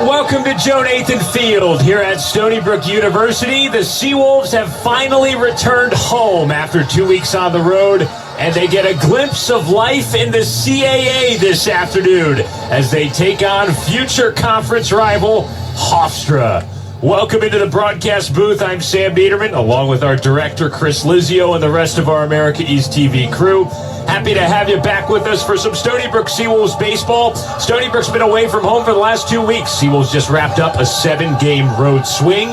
Welcome to Joe Nathan Field here at Stony Brook University. The Seawolves have finally returned home after 2 weeks on the road, and they get a glimpse of life in the CAA this afternoon as they take on future conference rival Hofstra. Welcome into the broadcast booth. I'm Sam Niederman, along with our director, Chris Lizio, and the rest of our America East TV crew. Happy to have you back with us for some Stony Brook Seawolves baseball. Stony Brook's been away from home for the last 2 weeks. Seawolves just wrapped up a 7-game road swing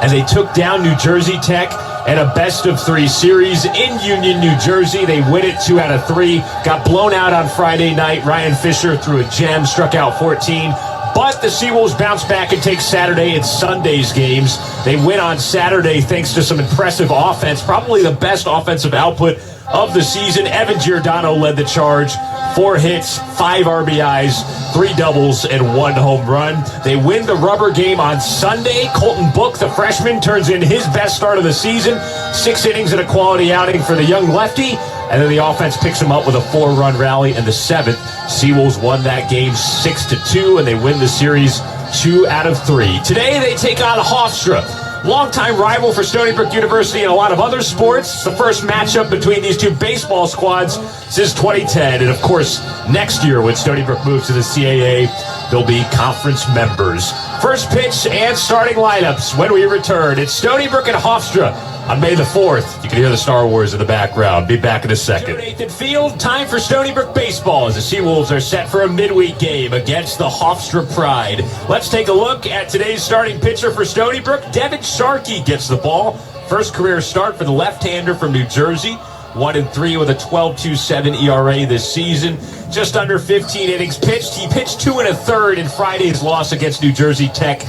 as they took down New Jersey Tech in a best-of-3 series in Union, New Jersey. They win it 2 out of 3. Got blown out on Friday night. Ryan Fisher threw a gem, struck out 14. But the Seawolves bounce back and take Saturday and Sunday's games. They win on Saturday thanks to some impressive offense, probably the best offensive output of the season. Evan Giordano led the charge. 4 hits, 5 RBIs, 3 doubles, and 1 home run. They win the rubber game on Sunday. Colton Book, the freshman, turns in his best start of the season. 6 innings and a quality outing for the young lefty. And then the offense picks him up with a 4-run rally in the 7th. Seawolves won that game 6-2, and they win the series 2 out of 3. Today they take on Hofstra, longtime rival for Stony Brook University and a lot of other sports. It's the first matchup between these two baseball squads since 2010. And of course, next year when Stony Brook moves to the CAA, they'll be conference members. First pitch and starting lineups when we return. It's Stony Brook and Hofstra on May the 4th. You can hear the Star Wars in the background. Be back in a second. Nathan Field, time for Stony Brook baseball as the Seawolves are set for a midweek game against the Hofstra Pride. Let's take a look at today's starting pitcher for Stony Brook. Devin Sharkey gets the ball. First career start for the left-hander from New Jersey. 1-3 with a 12.27 ERA this season. Just under 15 innings pitched. He pitched 2 1/3 in Friday's loss against New Jersey Tech.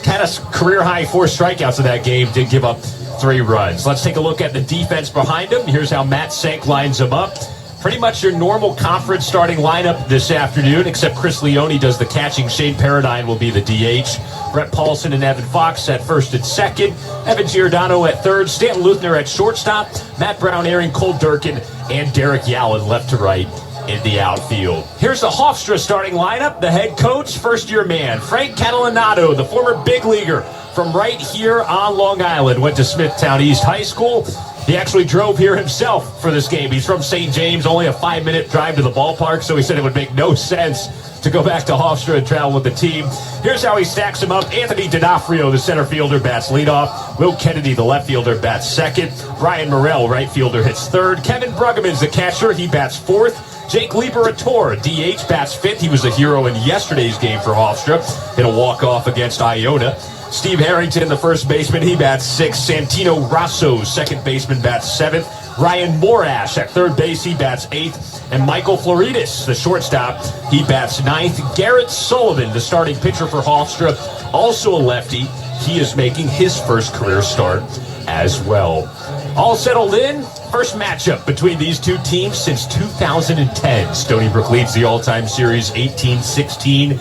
Had a career-high 4 strikeouts in that game. Did give up 3 runs. Let's take a look at the defense behind him. Here's how Matt Senk lines them up. Pretty much your normal conference starting lineup this afternoon, except Chris Leone does the catching. Shane Paradine will be the DH. Brett Paulson and Evan Fox at first and second. Evan Giordano at third. Stanton Luthner at shortstop. Matt Brown, Aaron Cole Durkin, and Derek Yallen left to right in the outfield. Here's the Hofstra starting lineup. The head coach, first-year man, Frank Catalanato, the former big leaguer from right here on Long Island. Went to Smithtown East High School. He actually drove here himself for this game. He's from St. James, only a 5-minute drive to the ballpark, so he said it would make no sense to go back to Hofstra and travel with the team. Here's how he stacks them up. Anthony D'Onofrio, the center fielder, bats leadoff. Will Kennedy, the left fielder, bats second. Ryan Morrell, right fielder, hits third. Kevin Bruggeman's the catcher. He bats fourth. Jake Liberator, DH, bats fifth. He was the hero in yesterday's game for Hofstra. Hit a walk-off against Iona. Steve Harrington, the first baseman, he bats sixth. Santino Rosso, second baseman, bats seventh. Ryan Morash at third base, he bats eighth. And Michael Floridis, the shortstop, he bats ninth. Garrett Sullivan, the starting pitcher for Hofstra, also a lefty. He is making his first career start as well. All settled in. First matchup between these two teams since 2010. Stony Brook leads the all-time series 18-16,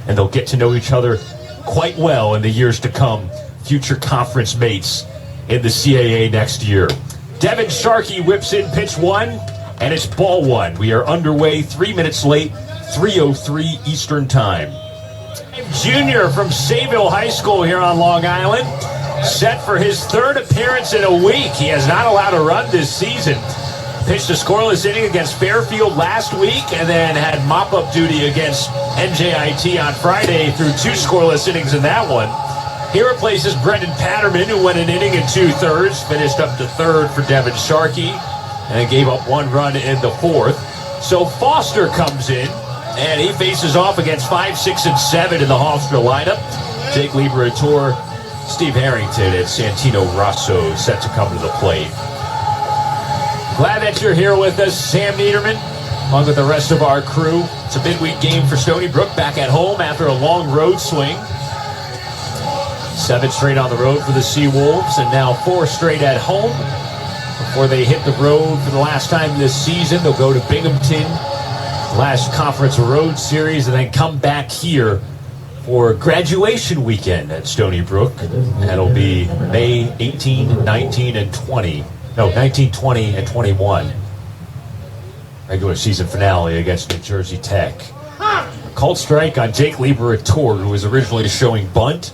and they'll get to know each other quite well in the years to come. Future conference mates in the CAA next year. Devin Sharkey whips in pitch 1, and it's ball 1. We are underway 3 minutes late, 3:03 Eastern Time. Junior from Sayville High School here on Long Island, set for his 3rd appearance in a week. He has not allowed a run this season. Pitched a scoreless inning against Fairfield last week and then had mop-up duty against NJIT on Friday through 2 scoreless innings in that one. He replaces Brendan Patterman, who went an inning and 2/3, finished up to 3rd for Devin Sharkey, and gave up 1 run in the 4th. So Foster comes in, and he faces off against 5, 6, and 7 in the Hofstra lineup. Jake Liberator, Steve Harrington, and Santino Rosso set to come to the plate. Glad that you're here with us, Sam Niederman, along with the rest of our crew. It's a midweek game for Stony Brook, back at home after a long road swing. 7 straight on the road for the Seawolves, and now 4 straight at home. Before they hit the road for the last time this season, they'll go to Binghamton, last conference road series, and then come back here for graduation weekend at Stony Brook. That'll be May 18, 19, and 20. No, 19, 20, and 21. regular season finale against New Jersey Tech. Called strike on Jake Lieber-Attord, who was originally showing bunt.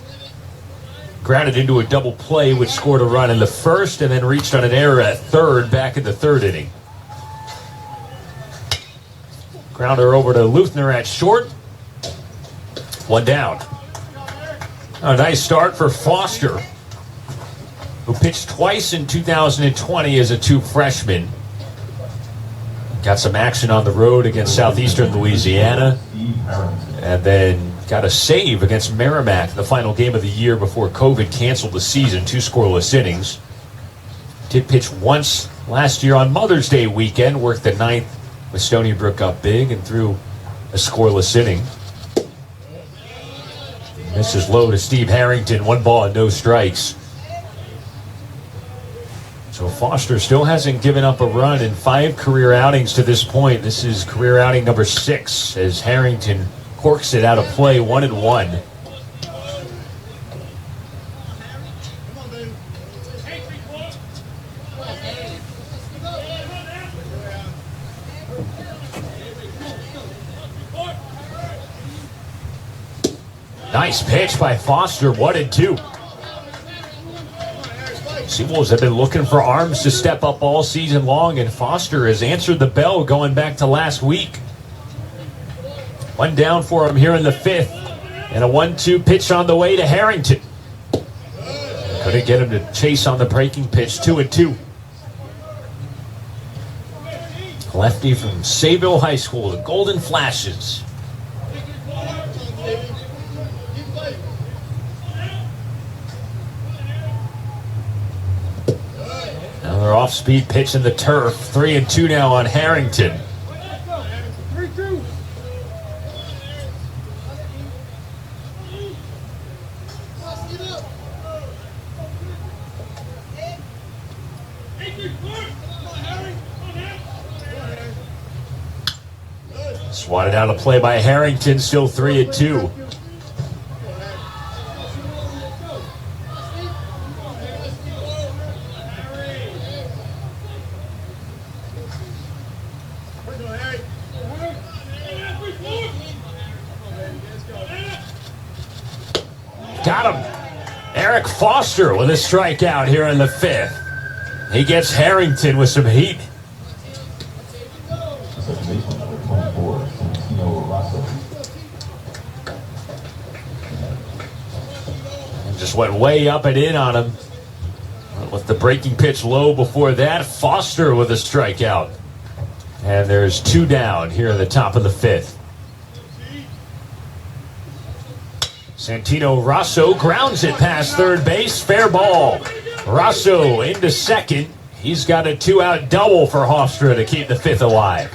Grounded into a double play, which scored a run in the first, and then reached on an error at third back in the third inning. Grounder over to Luthner at short. One down. A nice start for Foster, who pitched twice in 2020 as a true freshman. Got some action on the road against Southeastern Louisiana, and then got a save against Merrimack, the final game of the year before COVID canceled the season, 2 scoreless innings. Did pitch once last year on Mother's Day weekend, worked the 9th with Stony Brook up big and threw a scoreless inning. Misses low to Steve Harrington, 1 ball and no strikes. So Foster still hasn't given up a run in 5 career outings to this point. This is career outing number 6 as Harrington corks it out of play, 1-1. Nice pitch by Foster, 1-2. Seawolves have been looking for arms to step up all season long, and Foster has answered the bell going back to last week. 1 down for him here in the 5th, and a 1-2 pitch on the way to Harrington. Couldn't get him to chase on the breaking pitch, 2-2. Lefty from Sayville High School, the Golden Flashes. Another off-speed pitch in the turf. 3-2 now on Harrington. Swatted out a play by Harrington, still 3-2. Got him. EricHofstra with a strikeout here in the 5th. He gets Harrington with some heat. And just went way up and in on him. With the breaking pitch low before that, Foster with a strikeout. And there's 2 down here in the top of the 5th. Santino Rosso grounds it past third base. Fair ball. Rosso into second. He's got a 2-out double for Hofstra to keep the 5th alive.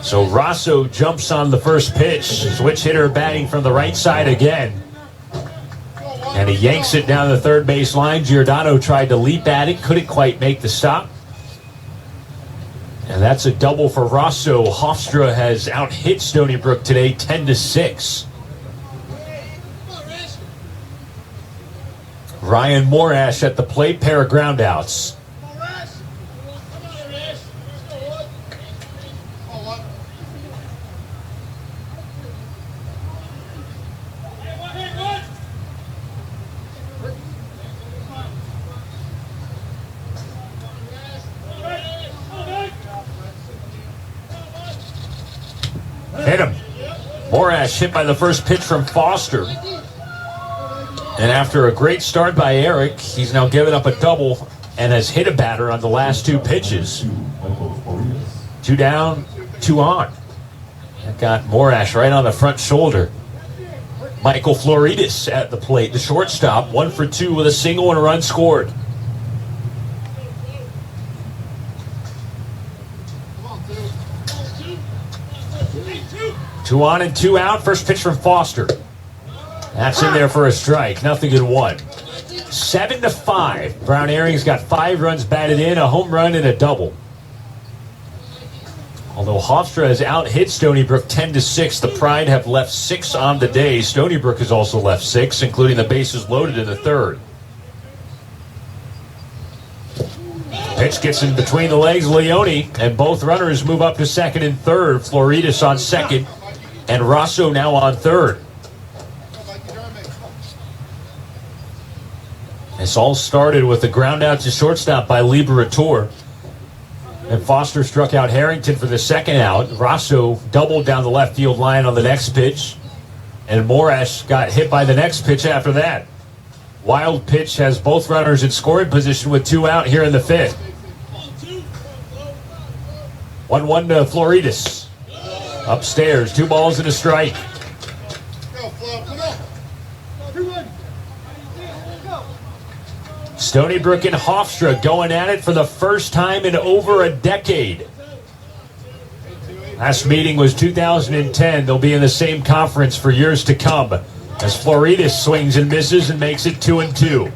So Rosso jumps on the first pitch. Switch hitter batting from the right side again. And he yanks it down the third base line. Giordano tried to leap at it. Couldn't quite make the stop. And that's a double for Rosso. Hofstra has out-hit Stony Brook today, 10-6. Ryan Morash at the plate, pair of groundouts. Hit him. Morash hit by the first pitch from Foster. And after a great start by Eric, he's now given up a double and has hit a batter on the last 2 pitches. 2 down, 2 on. That got Morash right on the front shoulder. Michael Floridis at the plate, the shortstop, 1 for 2 with a single and a run scored. Two on and 2 out. First pitch from Foster. That's in there for a strike. 0-1. 7-5. Brown Herring's got 5 runs batted in, a home run and a double. Although Hofstra has out-hit Stony Brook 10-6, the Pride have left 6 on the day. Stony Brook has also left 6, including the bases loaded in the 3rd. Pitch Pitch gets in between the legs of Leone, and both runners move up to second and third. Floridis on second, and Rosso now on third. This all started with a ground out to shortstop by Liberator. And Foster struck out Harrington for the second out. Rosso doubled down the left field line on the next pitch. And Morash got hit by the next pitch after that. Wild pitch has both runners in scoring position with 2 out here in the 5th. 1-1 to Floridis. Upstairs, 2 balls and a strike. Stony Brook and Hofstra going at it for the first time in over a decade. Last meeting was 2010. They'll be in the same conference for years to come as Floridis swings and misses and makes it 2-2.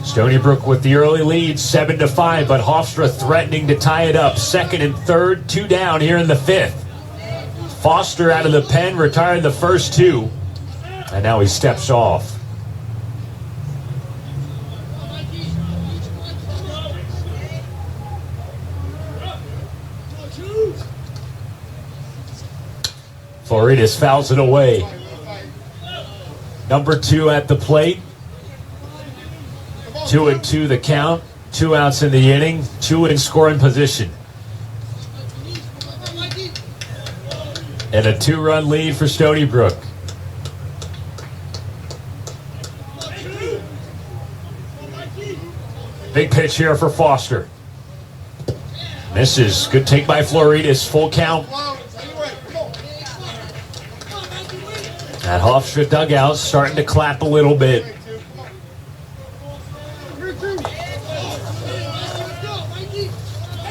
Stony Brook with the early lead, 7-5, but Hofstra threatening to tie it up. Second and third, 2 down here in the 5th. Foster out of the pen, retired the first 2, and now he steps off. Floridis fouls it away. Number 2 at the plate. 2-2 the count. 2 outs in the inning. 2 in scoring position. And a 2-run lead for Stony Brook. Big pitch here for Foster. Misses. Good take by Floridis. Full count. That Hofstra dugout starting to clap a little bit.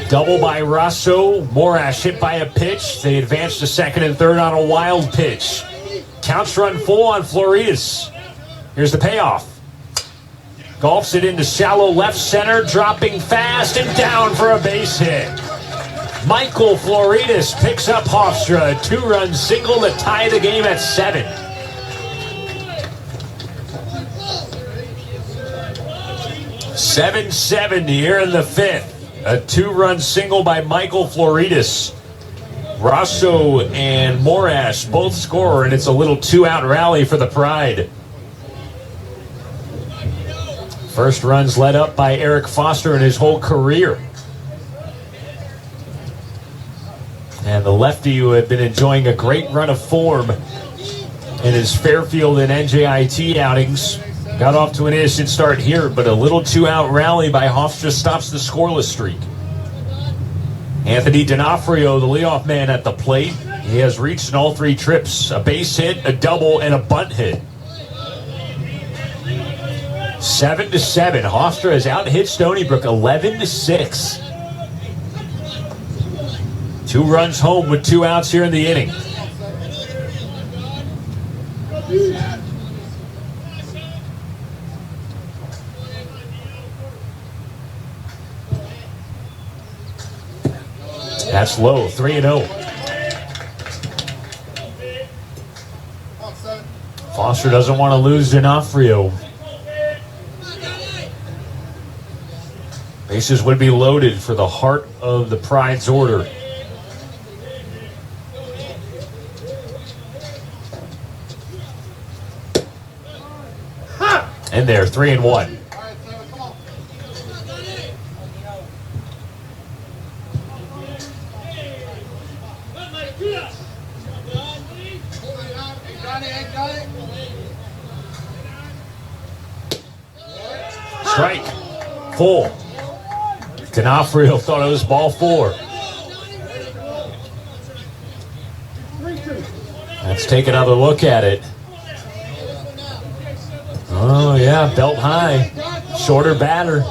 Double by Rosso. Morash hit by a pitch. They advance to second and third on a wild pitch. Counts run full on Floridis. Here's the payoff. Golfs it into shallow left center, dropping fast and down for a base hit. Michael Floridis picks up Hofstra. A 2-run single to tie the game at 7. (7-7) here in the 5th. A 2-run single by Michael Floridis. Rosso and Morash both score, and it's a little 2-out rally for the Pride. First runs led up by EricHofstra in his whole career. And the lefty, who had been enjoying a great run of form in his Fairfield and NJIT outings, got off to an innocent start here, but a little 2-out rally by Hofstra stops the scoreless streak. Anthony D'Onofrio, the leadoff man at the plate. He has reached in all 3 trips. A base hit, a double, and a bunt hit. 7-7. Hofstra has out-hit Stony Brook 11-6. 2 runs home with 2 outs here in the inning. That's low, 3-0. Foster doesn't want to lose D'Onofrio. Bases would be loaded for the heart of the Pride's order. And there, 3-1. Strike. Full. D'Onofrio thought it was ball 4. Let's take another look at it. Oh, yeah, belt high. Shorter batter.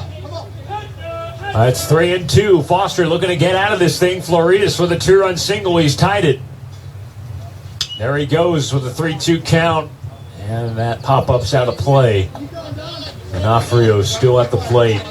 It's 3-2. Foster looking to get out of this thing. Floridis with a 2-run single. He's tied it. There he goes with a 3-2 count. And that pop-up's out of play. D'Onofrio still at the plate.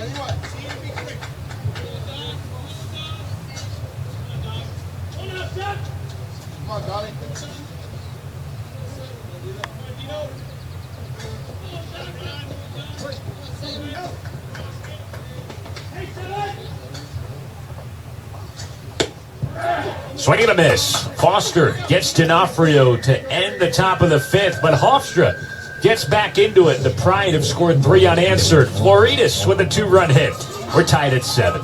Swing and a miss. Foster gets D'Onofrio to end the top of the fifth, but Hofstra gets back into it. The Pride have scored 3 unanswered. Floridas with a 2-run hit. We're tied at 7.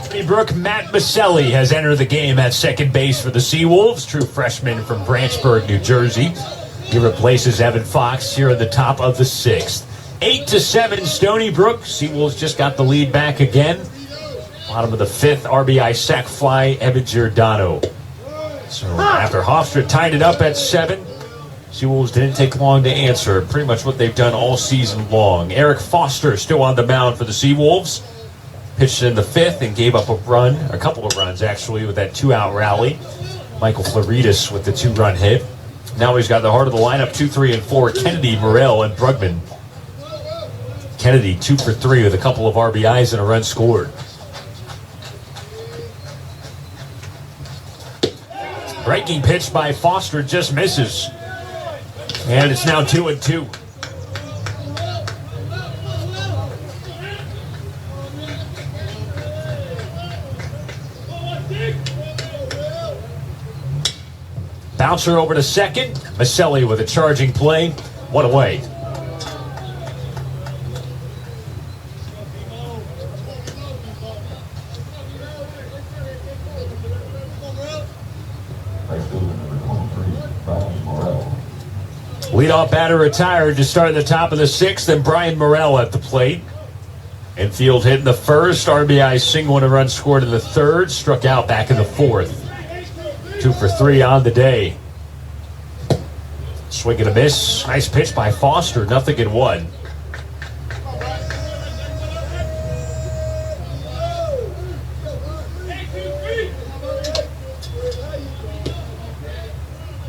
Stony Brook, Matt Maselli has entered the game at second base for the Seawolves. True freshman from Branchburg, New Jersey. He replaces Evan Fox here at the top of the 6th. 8-7 Stony Brook. Seawolves just got the lead back again. Bottom of the 5th, RBI sac fly, Evan Giordano. So after Hofstra tied it up at 7, Seawolves didn't take long to answer. Pretty much what they've done all season long. EricHofstra still on the mound for the Seawolves. Pitched in the 5th and gave up a couple of runs actually, with that 2-out rally. Michael Floridas with the 2-run hit. Now he's got the heart of the lineup, 2, 3, and 4. Kennedy, Morrell, and Brugman. Kennedy 2 for 3 with a couple of RBIs and a run scored. Breaking pitch by Foster just misses. And it's now 2-2. Bouncer over to second. Maselli with a charging play. 1 away. Leadoff batter retired to start at the top of the 6th, and Brian Morrell at the plate. Infield hit in the 1st, RBI single and a run scored in the 3rd, struck out back in the 4th. 2 for 3 on the day. Swing and a miss. Nice pitch by Foster, nothing in 1.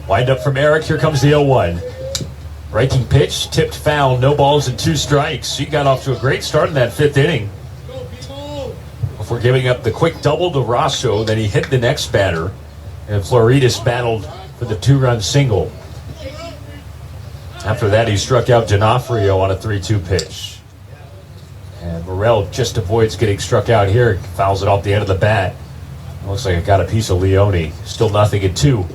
Wind up from Eric, here comes the 0-1. Breaking pitch, tipped foul, no balls and 2 strikes. He got off to a great start in that 5th inning. Before giving up the quick double to Rosso, then he hit the next batter. And Floridas battled for the 2-run single. After that, he struck out D'Onofrio on a 3-2 pitch. And Morrell just avoids getting struck out here. Fouls it off the end of the bat. Looks like it got a piece of Leone. Still nothing in 2.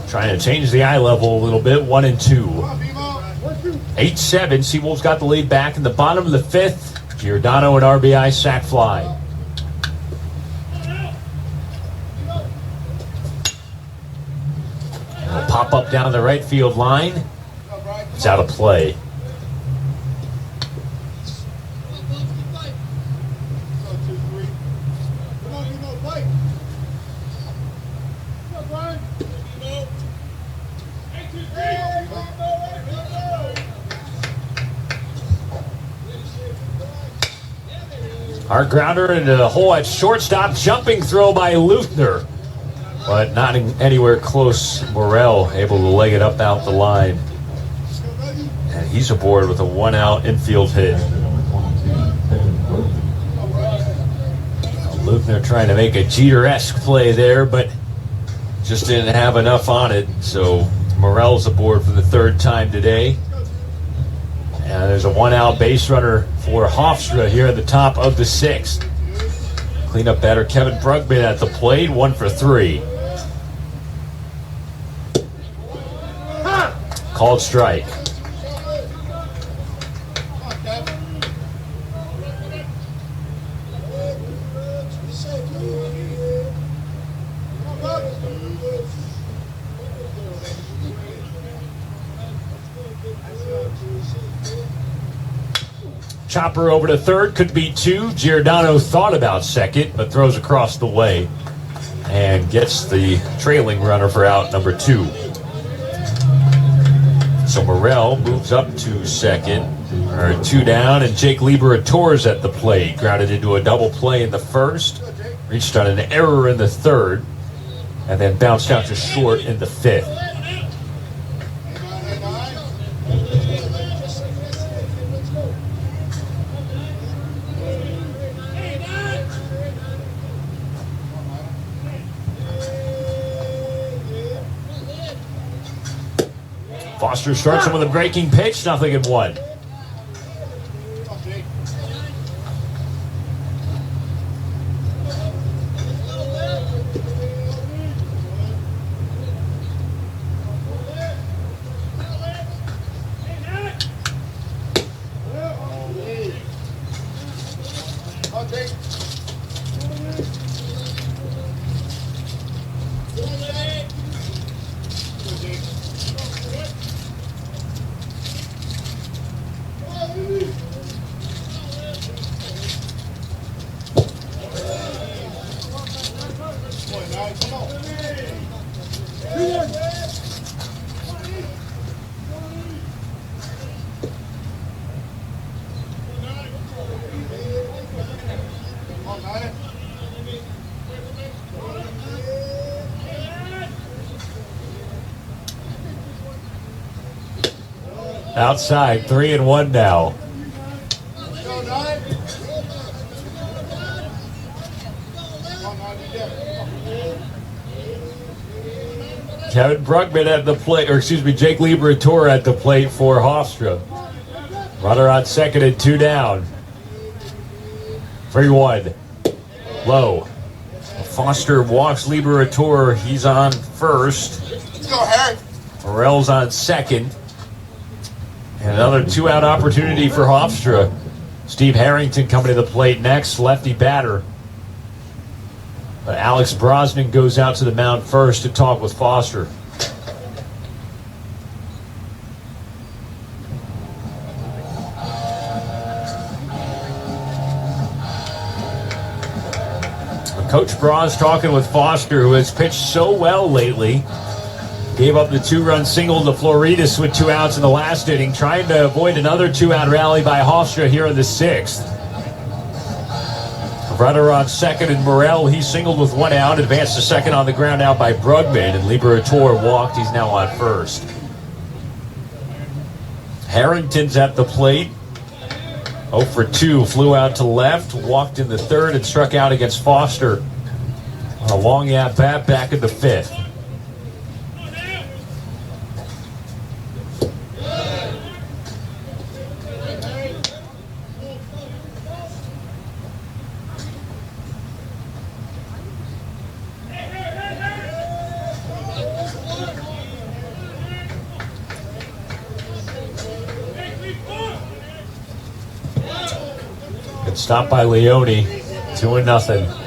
Trying to change the eye level a little bit. 1-2. 8-7. Seawolves got the lead back in the bottom of the 5th. Giordano and RBI sac fly. It'll pop up down the right field line. It's out of play. Hard grounder into the hole at shortstop. Jumping throw by Luthner, but not anywhere close. Morrell able to leg it up out the line. And he's aboard with a 1-out infield hit. Luthner trying to make a Jeter-esque play there, but just didn't have enough on it. So Morrell's aboard for the 3rd time today. And there's a 1-out base runner for Hofstra here at the top of the 6th. Cleanup batter Kevin Brugman at the plate, 1 for 3. Called strike. Chopper over to 3rd, could be 2. Giordano thought about second, but throws across the way and gets the trailing runner for out number 2. So Morrell moves up to second, or 2 down, and Jake Liberatore's at the plate. Grounded into a double play in the 1st, reached on an error in the 3rd. and then bounced out to short in the 5th. Foster starts him with a breaking pitch, 0-1. Outside, 3-1 now. Kevin Brugman at the plate, or excuse me, Jake Liberatore at the plate for Hofstra. Runner on second and 2 down. 3-1. Low. Foster walks Liberatore. He's on first. Let's go, Harry. Morell's on second. And another 2-out opportunity for Hofstra. Steve Harrington coming to the plate next, lefty batter. But Alex Brosnan goes out to the mound first to talk with Foster. Coach Bras talking with Foster, who has pitched so well lately. Gave up the 2-run single to Floridas with 2 outs in the last inning, trying to avoid another 2-out rally by Hofstra here in the 6th. Runner on second, and Morell, he singled with 1 out, advanced to second on the ground out by Brugman, and Liberatore walked. He's now on first. Harrington's at the plate. 0 for 2, flew out to left, walked in the 3rd, and struck out against Foster on a long at-bat back in the 5th. Stopped by Leone, 2-0.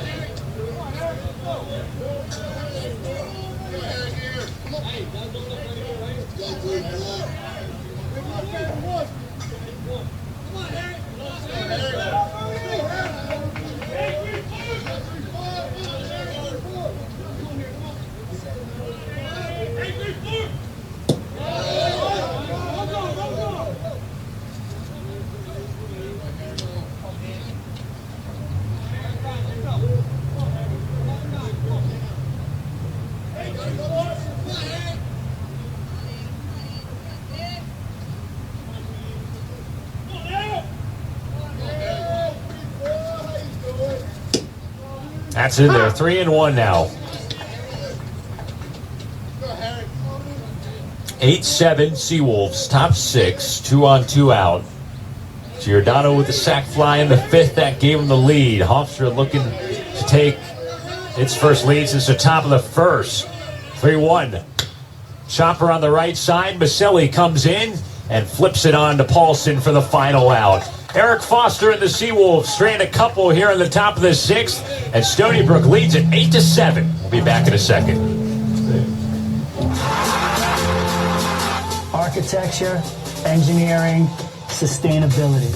That's in there, 3-1 now. 8-7 Seawolves, top 6, 2 on 2 out. Giordano with the sac fly in the 5th, that gave him the lead. Hofstra looking to take its first lead since the top of the 1st. 3-1. Chopper on the right side. Maselli comes in and flips it on to Paulson for the final out. Eric Foster and the Seawolves strand a couple here in the top of the 6th, and Stony Brook leads at 8-7. We'll be back in a second. Architecture, engineering, sustainability.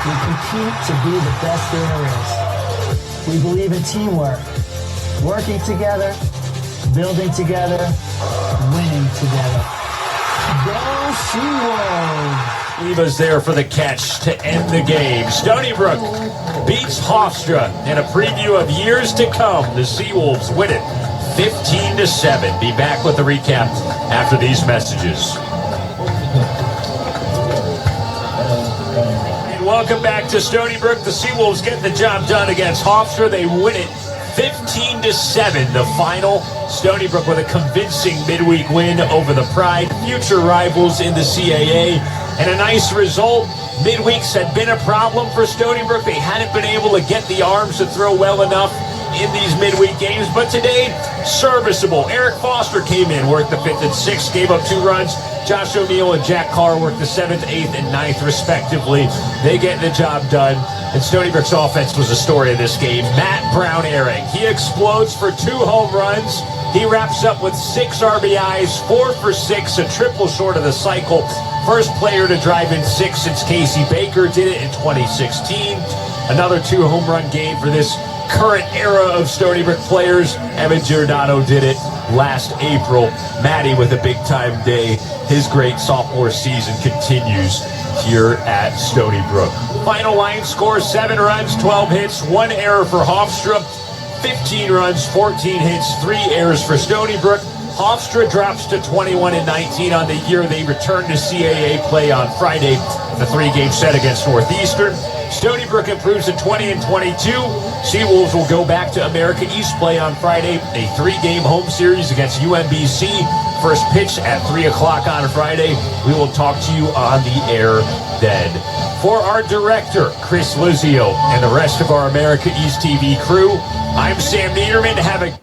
We compete to be the best there is. We believe in teamwork, working together, building together, winning together. Go Seawolves! Leva's there for the catch to end the game. Stony Brook beats Hofstra in a preview of years to come. The Seawolves win it 15-7. Be back with the recap after these messages. And welcome back to Stony Brook. The Seawolves get the job done against Hofstra. They win it 15-7, the final. Stony Brook with a convincing midweek win over the Pride, future rivals in the CAA, and a nice result. Midweeks had been a problem for Stony Brook. They hadn't been able to get the arms to throw well enough in these midweek games, but today, serviceable. EricHofstra came in, worked the 5th and 6th, gave up 2 runs. Josh O'Neill and Jack Carr worked the 7th, 8th, and 9th, respectively. They get the job done, and Stony Brook's offense was the story of this game. Matt Brown airing. He explodes for 2 home runs. He wraps up with 6 RBIs, 4 for 6, a triple short of the cycle. First player to drive in 6 since Casey Baker did it in 2016. Another 2 home run game for this current era of Stony Brook players. Evan Giordano did it last April. Matty with a big-time day. His great sophomore season continues here at Stony Brook. Final line score, 7 runs, 12 hits, 1 error for Hofstra, 15 runs, 14 hits, 3 errors for Stony Brook. Hofstra drops to 21-19 on the year. They return to CAA play on Friday, the 3-game set against Northeastern. Stony Brook improves to 20-22. Seawolves will go back to America East play on Friday, a 3-game home series against UMBC. First pitch at 3 o'clock on Friday. We will talk to you on the air then. For our director, Chris Lizio, and the rest of our America East TV crew, I'm Sam Niederman. Have a